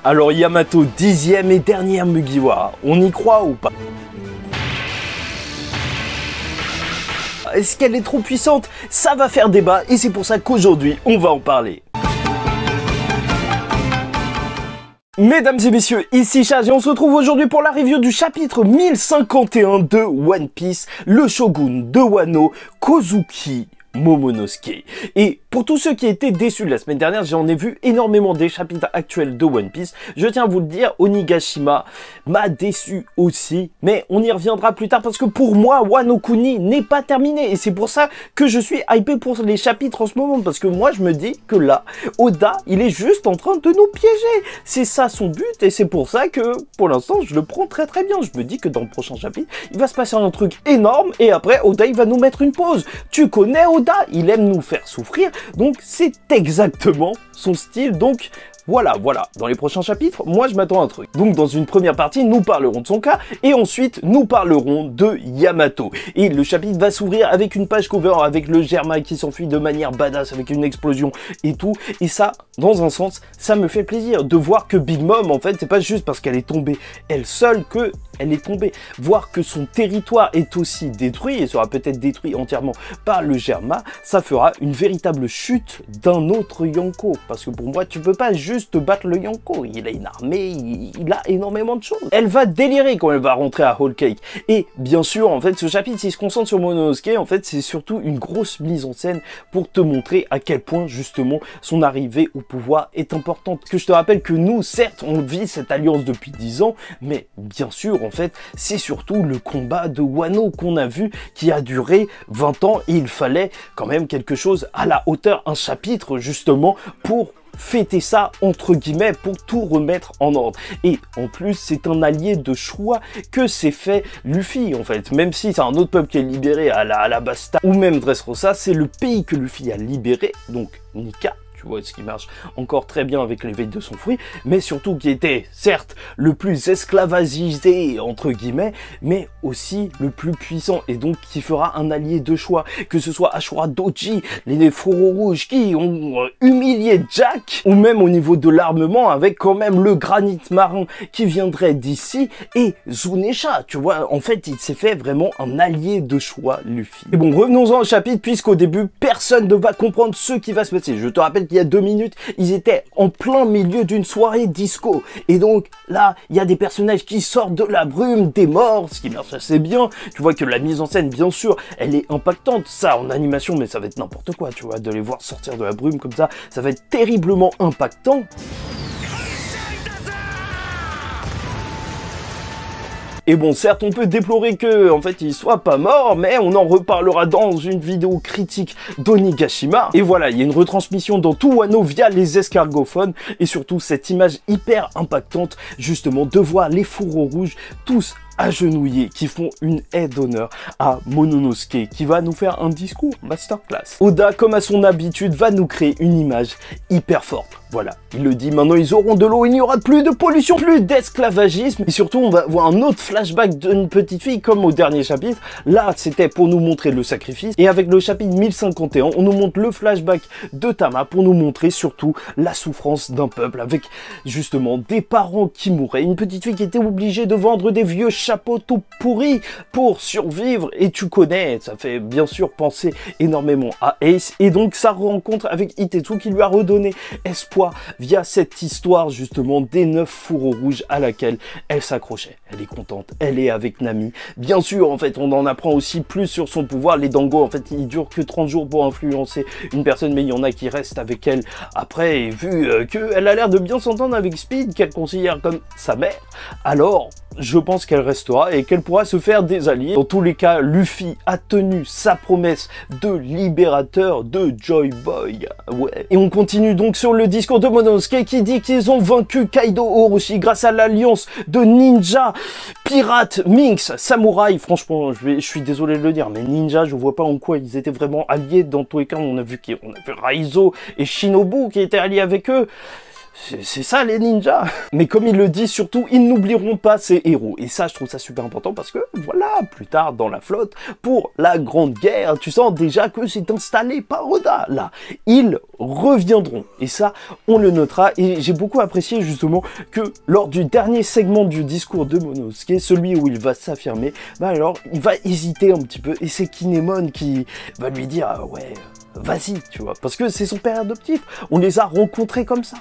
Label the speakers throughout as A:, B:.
A: Alors Yamato, 10e et dernière Mugiwara, on y croit ou pas? Est-ce qu'elle est trop puissante? Ça va faire débat et c'est pour ça qu'aujourd'hui on va en parler. Mesdames et messieurs, ici Chage et on se retrouve aujourd'hui pour la review du chapitre 1051 de One Piece, le shogun de Wano, Kozuki Momonosuke. Et pour tous ceux qui étaient déçus de la semaine dernière, j'en ai vu énormément des chapitres actuels de One Piece. Je tiens à vous le dire, Onigashima m'a déçu aussi, mais on y reviendra plus tard parce que pour moi, Wano Kuni n'est pas terminé. Et c'est pour ça que je suis hypé pour les chapitres en ce moment, parce que moi je me dis que là, Oda, il est juste en train de nous piéger. C'est ça son but et c'est pour ça que pour l'instant, je le prends très bien. Je me dis que dans le prochain chapitre, il va se passer un truc énorme et après, Oda, il va nous mettre une pause. Tu connais Oda? Il aime nous faire souffrir, donc c'est exactement son style, donc voilà. Dans les prochains chapitres, moi je m'attends à un truc. Donc dans une première partie, nous parlerons de son cas, et ensuite nous parlerons de Yamato. Et le chapitre va s'ouvrir avec une page cover, avec le Germa qui s'enfuit de manière badass, avec une explosion et tout. Et ça, dans un sens, ça me fait plaisir de voir que Big Mom, en fait, c'est pas juste parce qu'elle est tombée elle seule que elle est tombée. Voir que son territoire est aussi détruit, et sera peut-être détruit entièrement par le Germa, ça fera une véritable chute d'un autre Yonko. Parce que pour moi, tu peux pas juste battre le Yonko. Il a une armée, il a énormément de choses. Elle va délirer quand elle va rentrer à Whole Cake. Et bien sûr, en fait, ce chapitre, s'il se concentre sur Momonosuke, en fait, c'est surtout une grosse mise en scène pour te montrer à quel point, justement, son arrivée au pouvoir est importante. Parce que je te rappelle que nous, certes, on vit cette alliance depuis 10 ans, mais bien sûr, en fait, c'est surtout le combat de Wano qu'on a vu qui a duré 20 ans et il fallait quand même quelque chose à la hauteur, un chapitre justement pour fêter ça entre guillemets, pour tout remettre en ordre. Et en plus c'est un allié de choix que s'est fait Luffy en fait, même si c'est un autre peuple qui est libéré à la Basta ou même Dressrosa, c'est le pays que Luffy a libéré, donc Nika. Tu vois, ce qui marche encore très bien avec l'éveil de son fruit, mais surtout qui était, certes, le plus esclavagisé, entre guillemets, mais aussi le plus puissant, et donc qui fera un allié de choix, que ce soit Ashura Doji, les fourreaux rouges qui ont humilié Jack, ou même au niveau de l'armement, avec quand même le granit marin qui viendrait d'ici, et Zunesha, tu vois, en fait, il s'est fait vraiment un allié de choix, Luffy. Et bon, revenons-en au chapitre, puisqu'au début, personne ne va comprendre ce qui va se passer. Je te rappelle il y a 2 minutes, ils étaient en plein milieu d'une soirée disco. Et donc, là, il y a des personnages qui sortent de la brume, des morts, ce qui marche assez bien. Tu vois que la mise en scène, bien sûr, elle est impactante. Ça, en animation, mais ça va être n'importe quoi, tu vois. De les voir sortir de la brume comme ça va être terriblement impactant. Et bon, certes, on peut déplorer que, en fait, il soit pas mort, mais on en reparlera dans une vidéo critique d'Onigashima. Et voilà, il y a une retransmission dans tout Wano via les escargophones, et surtout cette image hyper impactante, justement, de voir les fourreaux rouges tous agenouillés, qui font une aide d'honneur à Momonosuke, qui va nous faire un discours masterclass. Oda, comme à son habitude, va nous créer une image hyper forte. Voilà, il le dit, maintenant ils auront de l'eau, il n'y aura plus de pollution, plus d'esclavagisme, et surtout on va voir un autre flashback d'une petite fille, comme au dernier chapitre. Là, c'était pour nous montrer le sacrifice, et avec le chapitre 1051, on nous montre le flashback de Tama pour nous montrer surtout la souffrance d'un peuple, avec justement des parents qui mouraient, une petite fille qui était obligée de vendre des vieux chapeau tout pourri pour survivre, et tu connais, ça fait bien sûr penser énormément à Ace, et donc sa rencontre avec Itetsu qui lui a redonné espoir via cette histoire justement des 9 fourreaux rouges à laquelle elle s'accrochait. Elle est contente, elle est avec Nami. Bien sûr, en fait, on en apprend aussi plus sur son pouvoir. Les Dango, en fait, ils durent que 30 jours pour influencer une personne, mais il y en a qui restent avec elle après, et vu qu'elle a l'air de bien s'entendre avec Speed, qu'elle considère comme sa mère, alors je pense qu'elle restera et qu'elle pourra se faire des alliés. Dans tous les cas, Luffy a tenu sa promesse de libérateur de Joy Boy. Ouais. Et on continue donc sur le discours de Momonosuke qui dit qu'ils ont vaincu Kaido Orochi grâce à l'alliance de ninja, pirates, minx, samouraïs. Franchement, je suis désolé de le dire, mais ninja, je vois pas en quoi ils étaient vraiment alliés. Dans tous les cas, on a vu Raizo et Shinobu qui étaient alliés avec eux. C'est ça les ninjas. Mais comme il le dit, surtout, ils n'oublieront pas ces héros. Et ça, je trouve ça super important parce que, voilà, plus tard dans la flotte, pour la Grande Guerre, tu sens déjà que c'est installé par Oda. Là, ils reviendront. Et ça, on le notera. Et j'ai beaucoup apprécié justement que lors du dernier segment du discours de Momonosuke, celui où il va s'affirmer, bah alors, il va hésiter un petit peu. Et c'est Kinemon qui va lui dire, ah ouais, vas-y, tu vois. Parce que c'est son père adoptif. On les a rencontrés comme ça.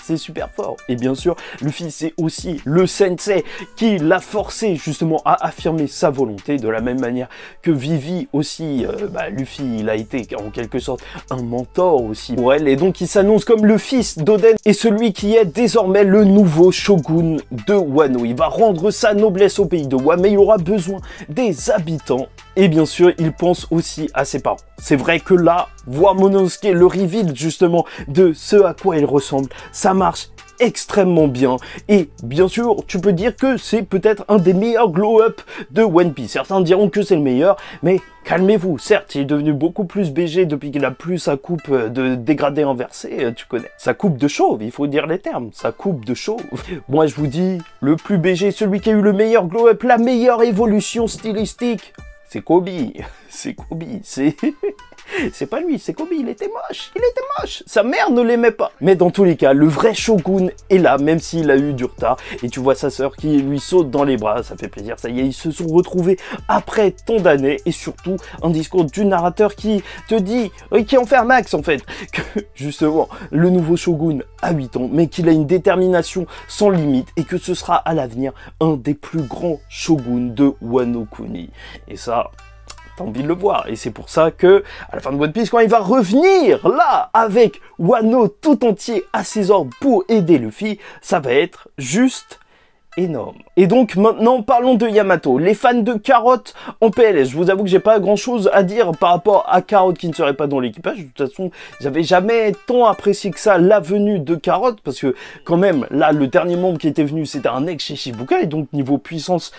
A: C'est super fort. Et bien sûr, Luffy, c'est aussi le sensei qui l'a forcé justement à affirmer sa volonté de la même manière que Vivi aussi. Luffy, il a été en quelque sorte un mentor aussi pour elle. Et donc, il s'annonce comme le fils d'Oden et celui qui est désormais le nouveau shogun de Wano. Il va rendre sa noblesse au pays de Wano, mais il aura besoin des habitants. Et bien sûr, il pense aussi à ses parents. C'est vrai que là, voir Momonosuke le reveal justement de ce à quoi il ressemble, ça marche extrêmement bien. Et bien sûr, tu peux dire que c'est peut-être un des meilleurs glow-up de One Piece. Certains diront que c'est le meilleur, mais calmez-vous. Certes, il est devenu beaucoup plus BG depuis qu'il a plus sa coupe de dégradé inversé, tu connais. Sa coupe de chauve, il faut dire les termes. Sa coupe de chauve. Moi, je vous dis, le plus BG, celui qui a eu le meilleur glow-up, la meilleure évolution stylistique, c'est Kobe. C'est Kobe. C'est pas lui, c'est Kobe, il était moche, sa mère ne l'aimait pas. Mais dans tous les cas, le vrai Shogun est là, même s'il a eu du retard, et tu vois sa sœur qui lui saute dans les bras, ça fait plaisir, ça y est, ils se sont retrouvés après tant d'années, et surtout, un discours du narrateur qui te dit, qui enferme Max en fait, que justement, le nouveau Shogun a 8 ans, mais qu'il a une détermination sans limite, et que ce sera à l'avenir un des plus grands Shoguns de Wano Kuni. Et ça, t'as envie de le voir, et c'est pour ça que, à la fin de One Piece, quand il va revenir, là, avec Wano tout entier à ses ordres pour aider Luffy, ça va être juste énorme. Et donc, maintenant, parlons de Yamato. Les fans de Carotte en PLS, je vous avoue que j'ai pas grand chose à dire par rapport à Carotte qui ne serait pas dans l'équipage. De toute façon, j'avais jamais tant apprécié que ça la venue de Carotte, parce que, quand même, là, le dernier membre qui était venu, c'était un ex chez Shibuka, et donc, niveau puissance,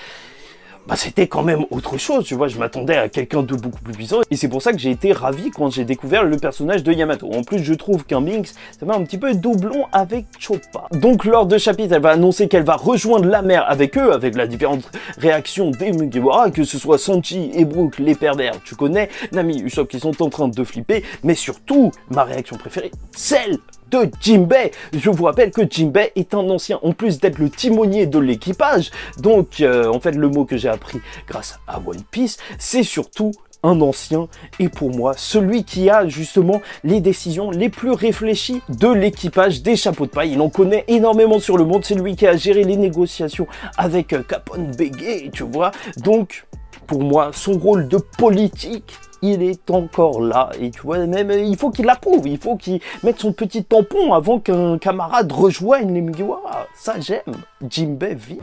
A: c'était quand même autre chose, tu vois, je m'attendais à quelqu'un de beaucoup plus puissant, et c'est pour ça que j'ai été ravi quand j'ai découvert le personnage de Yamato. En plus, je trouve qu'un Binks, ça va un petit peu doublon avec Choppa. Donc, lors de chapitre, elle va annoncer qu'elle va rejoindre la mer avec eux, avec la différente réaction des Mugiwara, que ce soit Sanji et Brook, les pervers, tu connais, Nami, Usopp qui sont en train de flipper, mais surtout, ma réaction préférée, celle de Jinbei. Je vous rappelle que Jinbei est un ancien, en plus d'être le timonier de l'équipage. Donc, en fait, le mot que j'ai appris grâce à One Piece, c'est surtout un ancien, et pour moi, celui qui a justement les décisions les plus réfléchies de l'équipage des chapeaux de paille. Il en connaît énormément sur le monde, c'est lui qui a géré les négociations avec Capone Bégué, tu vois. Donc, pour moi, son rôle de politique, il est encore là, et tu vois, même, il faut qu'il l'approuve, il faut qu'il mette son petit tampon avant qu'un camarade rejoigne les Mugiwara. Ça, j'aime. Jinbei vit.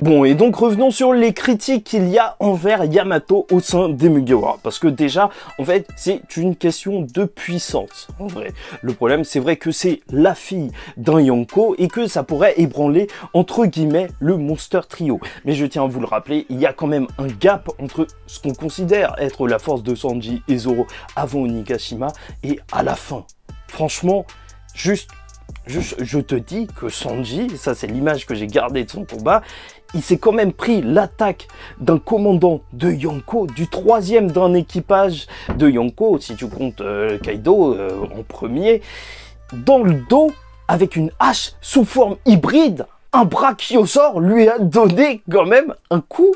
A: Bon, et donc revenons sur les critiques qu'il y a envers Yamato au sein des Mugiwara. Parce que déjà, en fait, c'est une question de puissance, en vrai. Le problème, c'est vrai que c'est la fille d'un Yonko et que ça pourrait ébranler, entre guillemets, le Monster Trio. Mais je tiens à vous le rappeler, il y a quand même un gap entre ce qu'on considère être la force de Sanji et Zoro avant Onigashima et à la fin. Franchement, je te dis que Sanji, ça c'est l'image que j'ai gardée de son combat, il s'est quand même pris l'attaque d'un commandant de Yonko, du troisième d'un équipage de Yonko, si tu comptes Kaido en premier, dans le dos avec une hache sous forme hybride. Un brachiosaure lui a donné quand même un coup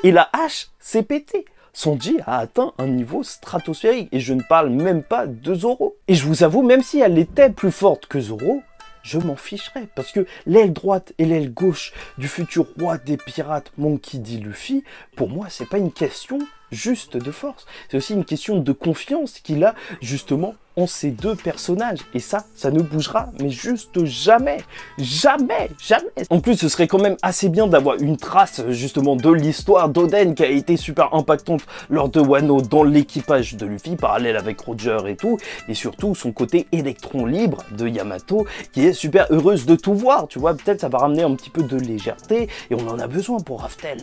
A: et la hache s'est pétée. Sanji a atteint un niveau stratosphérique, et je ne parle même pas de Zoro. Et je vous avoue, même si elle était plus forte que Zoro, je m'en ficherais, parce que l'aile droite et l'aile gauche du futur roi des pirates Monkey D. Luffy, pour moi, c'est pas une question juste de force, c'est aussi une question de confiance qu'il a justement en ces deux personnages, et ça ne bougera, mais juste jamais, jamais, jamais. En plus, ce serait quand même assez bien d'avoir une trace justement de l'histoire d'Oden qui a été super impactante lors de Wano dans l'équipage de Luffy, parallèle avec Roger et tout, et surtout son côté électron libre de Yamato qui est super heureuse de tout voir, tu vois, peut-être ça va ramener un petit peu de légèreté, et on en a besoin pour Raftel,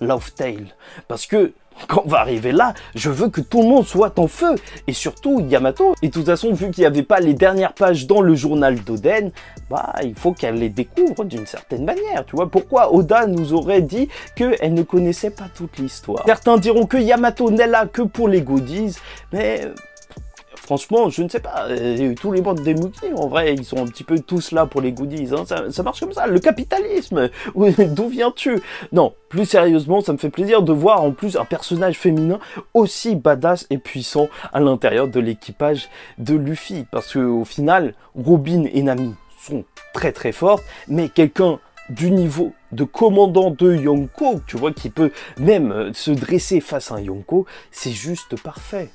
A: Laugh Tale, parce que quand on va arriver là, je veux que tout le monde soit en feu. Et surtout Yamato. Et de toute façon, vu qu'il n'y avait pas les dernières pages dans le journal d'Oden, bah il faut qu'elle les découvre d'une certaine manière. Tu vois, pourquoi Oda nous aurait dit qu'elle ne connaissait pas toute l'histoire? Certains diront que Yamato n'est là que pour les goodies, mais... franchement, je ne sais pas, tous les membres des Mugi, en vrai, ils sont un petit peu tous là pour les goodies, hein. Ça marche comme ça, le capitalisme, d'où viens-tu? Non, plus sérieusement, ça me fait plaisir de voir en plus un personnage féminin aussi badass et puissant à l'intérieur de l'équipage de Luffy, parce que au final, Robin et Nami sont très très fortes, mais quelqu'un du niveau de commandant de Yonko, tu vois, qui peut même se dresser face à un Yonko, c'est juste parfait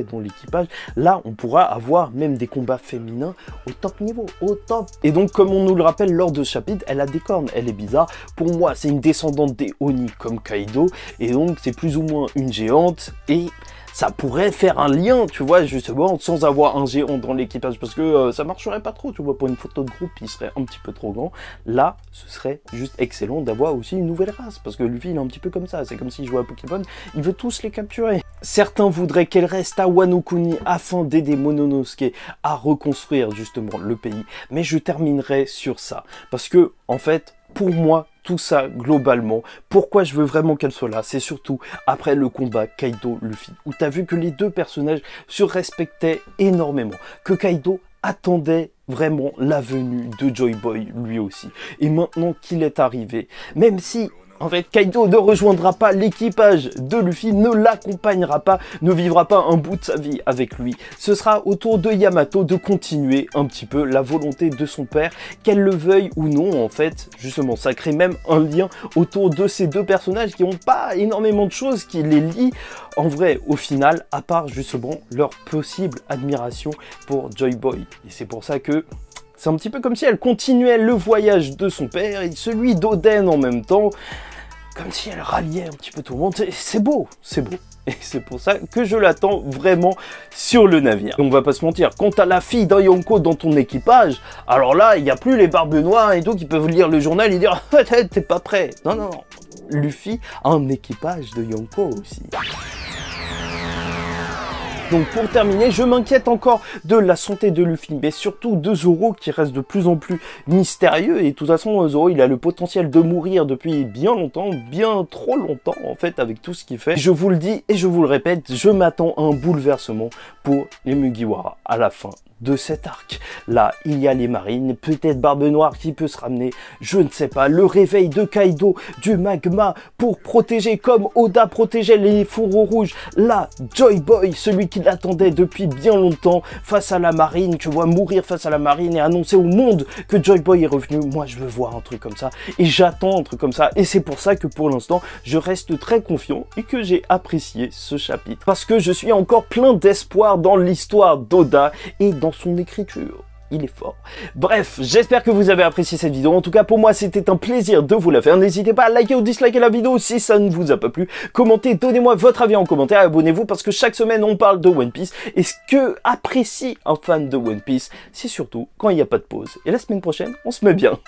A: dans l'équipage. Là, on pourra avoir même des combats féminins au top niveau, au top. Et donc, comme on nous le rappelle lors de ce chapitre, elle a des cornes, elle est bizarre. Pour moi, c'est une descendante des Oni comme Kaido, et donc c'est plus ou moins une géante, et... ça pourrait faire un lien, tu vois, justement, sans avoir un géant dans l'équipage, parce que ça marcherait pas trop, tu vois, pour une photo de groupe, il serait un petit peu trop grand. Là, ce serait juste excellent d'avoir aussi une nouvelle race, parce que Luffy, il est un petit peu comme ça, c'est comme s'il jouait à Pokémon, il veut tous les capturer. Certains voudraient qu'elle reste à Wano Kuni afin d'aider Momonosuke à reconstruire, justement, le pays, mais je terminerai sur ça, parce que, en fait, pour moi, tout ça, globalement, pourquoi je veux vraiment qu'elle soit là, c'est surtout après le combat Kaido-Luffy, où tu as vu que les deux personnages se respectaient énormément, que Kaido attendait vraiment la venue de Joy Boy lui aussi. Et maintenant qu'il est arrivé, même si... en fait, Kaido ne rejoindra pas l'équipage de Luffy, ne l'accompagnera pas, ne vivra pas un bout de sa vie avec lui. Ce sera au tour de Yamato de continuer un petit peu la volonté de son père, qu'elle le veuille ou non, en fait. Justement, ça crée même un lien autour de ces deux personnages qui n'ont pas énormément de choses qui les lient, en vrai, au final, à part justement leur possible admiration pour Joy Boy. Et c'est pour ça que... c'est un petit peu comme si elle continuait le voyage de son père et celui d'Oden en même temps, comme si elle ralliait un petit peu tout le monde. C'est beau, c'est beau. Et c'est pour ça que je l'attends vraiment sur le navire. Et on va pas se mentir, quand t'as la fille d'un Yonko dans ton équipage, alors là, il n'y a plus les barbes noires et tout qui peuvent lire le journal et dire « t'es pas prêt ». Non, non, non. Luffy a un équipage de Yonko aussi. Donc pour terminer, je m'inquiète encore de la santé de Luffy, mais surtout de Zoro qui reste de plus en plus mystérieux. Et de toute façon, Zoro, il a le potentiel de mourir depuis bien longtemps, bien trop longtemps en fait, avec tout ce qu'il fait. Je vous le dis et je vous le répète, je m'attends à un bouleversement pour les Mugiwara à la fin de cet arc. Là, il y a les marines, peut-être Barbe Noire qui peut se ramener, je ne sais pas, le réveil de Kaido, du magma pour protéger comme Oda protégeait les fourreaux rouges. Là, Joy Boy, celui qui l'attendait depuis bien longtemps face à la marine, tu vois, mourir face à la marine et annoncer au monde que Joy Boy est revenu. Moi, je veux voir un truc comme ça et j'attends un truc comme ça et c'est pour ça que pour l'instant, je reste très confiant et que j'ai apprécié ce chapitre parce que je suis encore plein d'espoir dans l'histoire d'Oda et dans son écriture. Il est fort. Bref, j'espère que vous avez apprécié cette vidéo. En tout cas, pour moi, c'était un plaisir de vous la faire. N'hésitez pas à liker ou disliker la vidéo si ça ne vous a pas plu. Commentez, donnez-moi votre avis en commentaire. Abonnez-vous parce que chaque semaine, on parle de One Piece. Et ce que apprécie un fan de One Piece, c'est surtout quand il n'y a pas de pause. Et la semaine prochaine, on se met bien.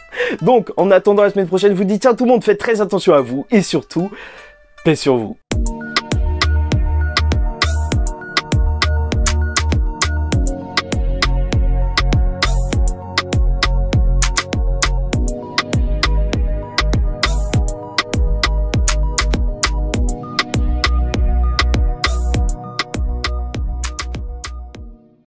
A: Donc, en attendant la semaine prochaine, je vous dis, tiens, tout le monde, faites très attention à vous. Et surtout, paix sur vous.